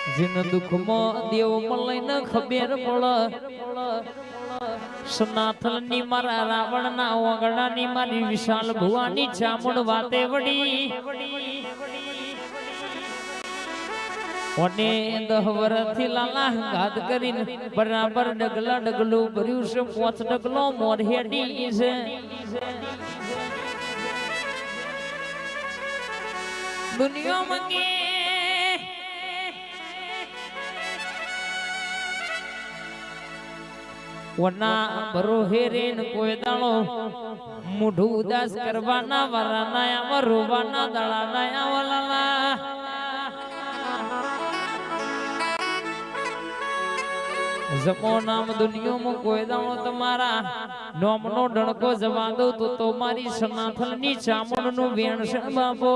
जिन दुख में देव मलाई न खबर पड़ सनातन नी मारा रावण ना वगड़ा नी मारी विशाल भुवानी चामुंड वाते वड़ी ओने 10 वर्षथी लाला घात करीन बराबर डगला डगलो भर्યું છે 5 डगलो मोर हेडी છે दुनिया मंगे वना भरो हेरेन कोई दाड़ो मुढू उदास करवाना वराना या रोवाना दळाना या वलाला जपो नाम दुनिया में कोई दाड़ो तुम्हारा नोमनो डणको जवा दो तो मारी सनातन नी चामुंड नु वेण છે બાપો